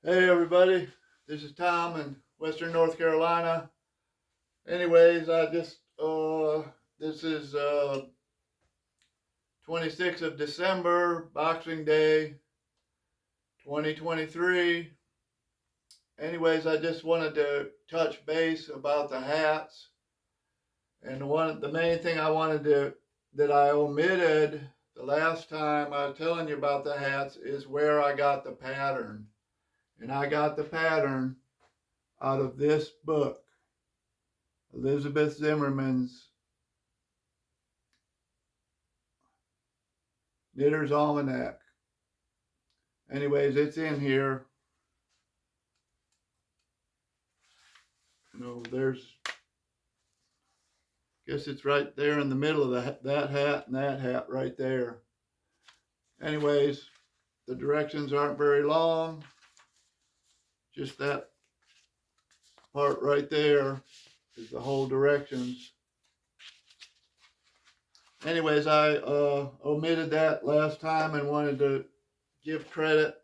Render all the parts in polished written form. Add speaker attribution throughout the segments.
Speaker 1: Hey everybody, this is Tom in Western North Carolina. Anyways, this is 26th of December, Boxing Day, 2023. Anyways, I just wanted to touch base about the hats. And the main thing that I omitted the last time I was telling you about the hats is where I got the pattern. And I got the pattern out of this book. Elizabeth Zimmerman's Knitter's Almanac. Anyways, it's in here. Guess it's right there in the middle of that hat and that hat right there. Anyways, the directions aren't very long. Just that part right there is the whole directions. Anyways, I omitted that last time and wanted to give credit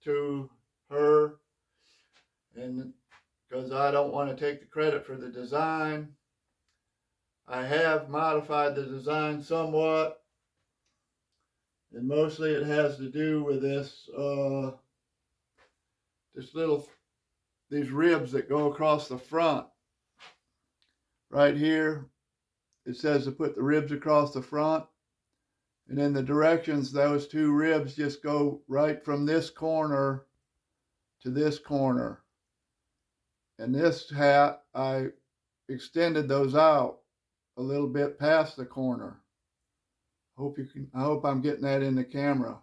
Speaker 1: to her, and because I don't want to take the credit for the design. I have modified the design somewhat, and mostly it has to do with these ribs that go across the front. Right here, it says to put the ribs across the front, and in the directions, those two ribs just go right from this corner to this corner. And this hat, I extended those out a little bit past the corner. I hope I'm getting that in the camera.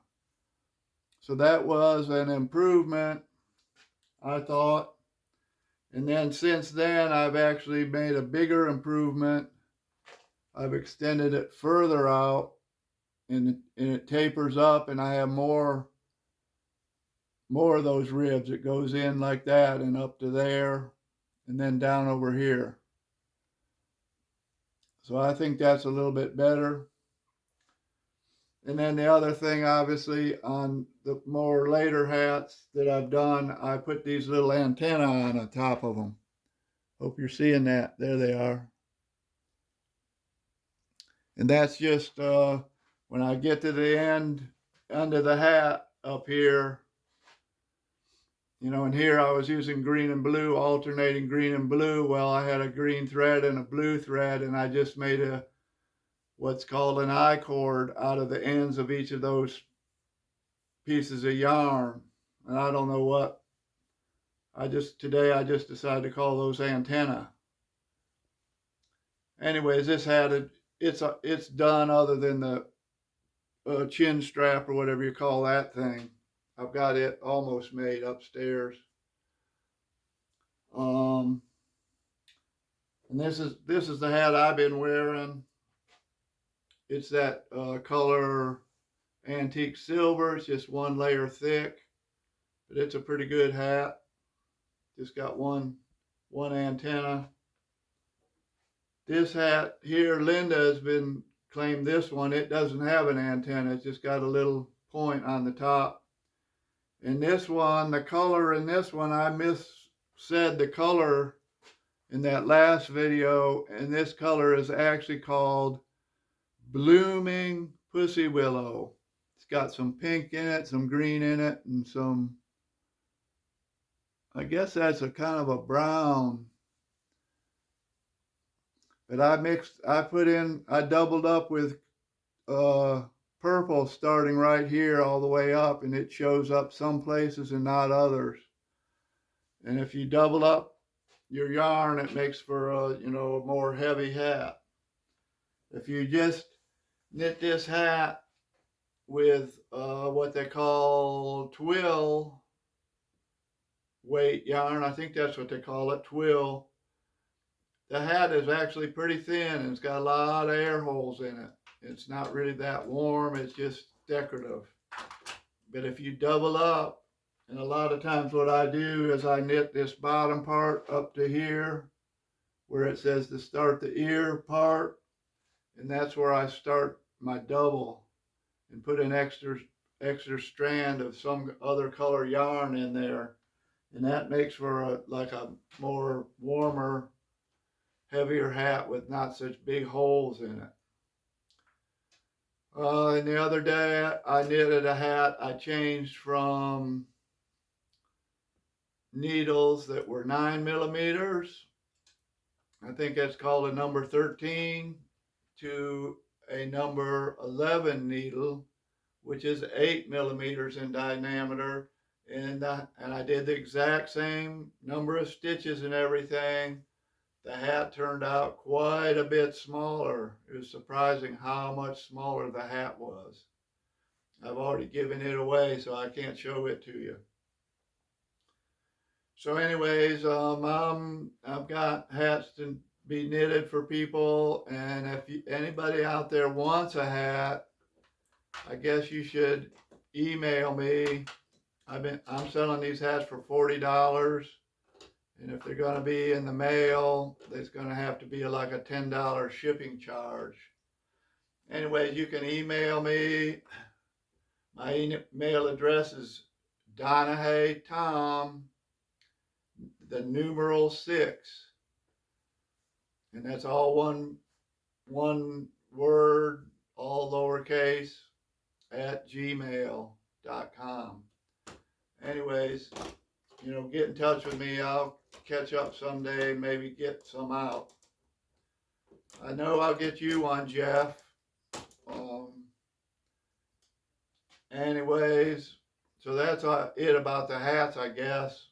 Speaker 1: So that was an improvement, I thought. And then since then, I've actually made a bigger improvement. I've extended it further out, and it tapers up, and I have more of those ribs. It goes in like that and up to there, and then down over here. So I think that's a little bit better. And then the other thing, obviously, on the more later hats that I've done, I put these little antennae on the top of them. Hope you're seeing that. There they are. And that's just when I get to the end under the hat up here, and here I was using green and blue, alternating green and blue. Well, I had a green thread and a blue thread, and I just made what's called an I-cord out of the ends of each of those pieces of yarn. And I don't know what, today I just decided to call those antenna. Anyways, this hat, it's done other than the chin strap or whatever you call that thing. I've got it almost made upstairs. And this is the hat I've been wearing. It's that color antique silver. It's just one layer thick, but it's a pretty good hat. Just got one antenna. This hat here, Linda has been claimed this one. It doesn't have an antenna. It's just got a little point on the top. And this one, the color in this one, I said the color in that last video, and this color is actually called Blooming Pussy Willow. It's got some pink in it, some green in it, and some, I guess that's a kind of a brown. But I doubled up with purple starting right here all the way up, and it shows up some places and not others. And if you double up your yarn, it makes for a more heavy hat. If you just knit this hat with what they call twill weight yarn, I think that's what they call it, twill. The hat is actually pretty thin, and it's got a lot of air holes in it. It's not really that warm, it's just decorative. But if you double up, and a lot of times what I do is I knit this bottom part up to here, where it says to start the ear part, and that's where I start my double, and put an extra strand of some other color yarn in there. And that makes for a more warmer, heavier hat with not such big holes in it. And the other day I knitted a hat. I changed from needles that were 9 millimeters, I think that's called a number 13, to a number 11 needle, which is 8 millimeters in diameter. And I did the exact same number of stitches and everything. The hat turned out quite a bit smaller. It was surprising how much smaller the hat was. I've already given it away, so I can't show it to you. So anyways, I've got hats to be knitted for people, and if anybody out there wants a hat, I guess you should email me. I'm selling these hats for $40, and if they're going to be in the mail, there's going to have to be like a $10 shipping charge. Anyways, you can email me. My email address is Donahue Tom, the numeral 6, and that's all one word, all lowercase, at gmail.com. Anyways, get in touch with me. I'll catch up someday, maybe get some out. I know I'll get you one, Jeff. Anyways, so that's it about the hats, I guess.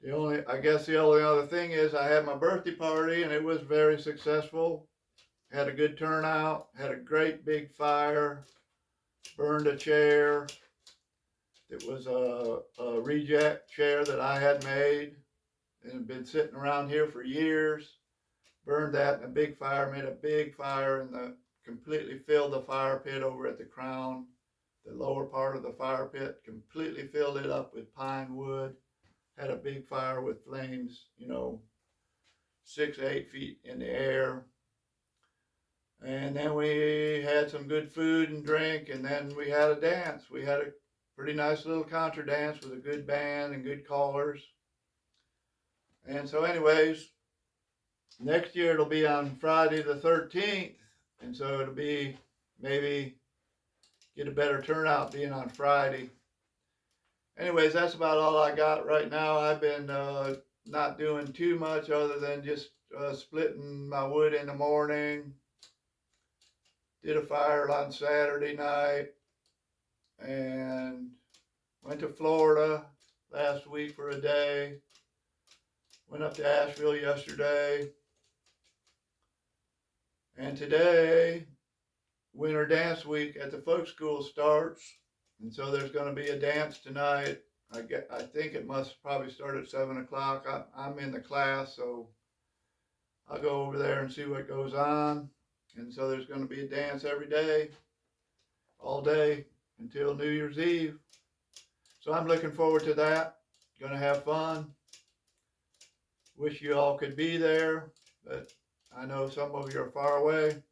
Speaker 1: The only other thing is I had my birthday party and it was very successful. Had a good turnout, had a great big fire, burned a chair. It was a reject chair that I had made and had been sitting around here for years. Burned that in a big fire, made a big fire, and completely filled the fire pit over at the crown. The lower part of the fire pit, completely filled it up with pine wood. Had a big fire with flames, 6 to 8 feet in the air. And then we had some good food and drink, and then we had a dance. We had a pretty nice little contra dance with a good band and good callers. And so anyways, next year it'll be on Friday the 13th, and so it'll be maybe get a better turnout being on Friday. Anyways, that's about all I got right now. I've been not doing too much other than just splitting my wood in the morning. Did a fire on Saturday night and went to Florida last week for a day. Went up to Asheville yesterday. And today, Winter Dance Week at the folk school starts. And so there's going to be a dance tonight. I think it must probably start at 7 o'clock. I'm in the class, so I'll go over there and see what goes on. And so there's going to be a dance every day, all day, until New Year's Eve. So I'm looking forward to that. Going to have fun. Wish you all could be there, but I know some of you are far away.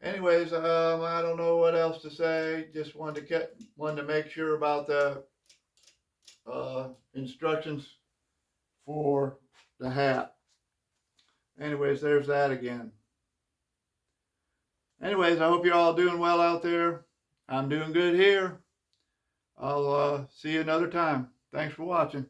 Speaker 1: Anyways, I don't know what else to say. Just wanted to make sure about the instructions for the hat. Anyways, there's that again. Anyways, I hope you're all doing well out there. I'm doing good here. I'll see you another time. Thanks for watching.